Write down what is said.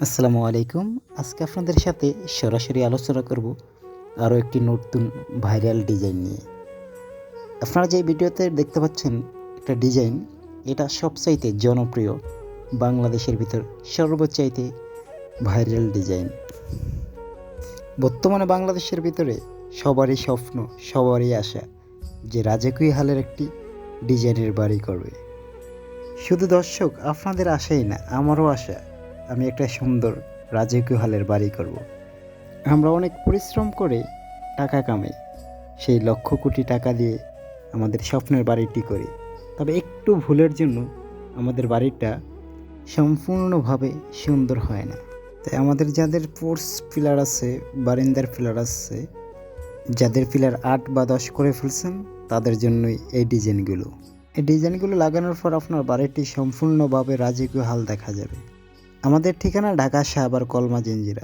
আসসালামু আলাইকুম। আজকে আপনাদের সাথে সরাসরি আলোচনা করব আরও একটি নতুন ভাইরাল ডিজাইন নিয়ে। আপনারা যে ভিডিওতে দেখতে পাচ্ছেন একটা ডিজাইন, এটা সবচাইতে জনপ্রিয়, বাংলাদেশের ভিতর সর্বচাইতে ভাইরাল ডিজাইন। বর্তমানে বাংলাদেশের ভিতরে সবারই স্বপ্ন, সবারই আশা যে রাজকীয় হালের একটি ডিজাইনের বাড়ি করবে। শুধু দর্শক আপনাদের আশাই না, আমারও আশা আমি একটা সুন্দর রাজকীয় হালের বাড়ি করব। আমরা অনেক পরিশ্রম করে টাকা কামাই, সেই লক্ষ কোটি টাকা দিয়ে আমাদের স্বপ্নের বাড়িটি করি, তবে একটু ভুলের জন্য আমাদের বাড়িটা সম্পূর্ণভাবে সুন্দর হয় না। তাই আমাদের যাদের পোর্স পিলার আছে, বারিন্দার পিলার আছে, যাদের পিলার 8 বা 10 করে ফেলছেন, তাদের জন্যই এই ডিজাইনগুলো লাগানোর পর আপনার বাড়িটি সম্পূর্ণভাবে রাজকীয় হাল দেখা যাবে। আমাদের ঠিকানা ঢাকা শাহবাগ কলমা জিঞ্জিরা।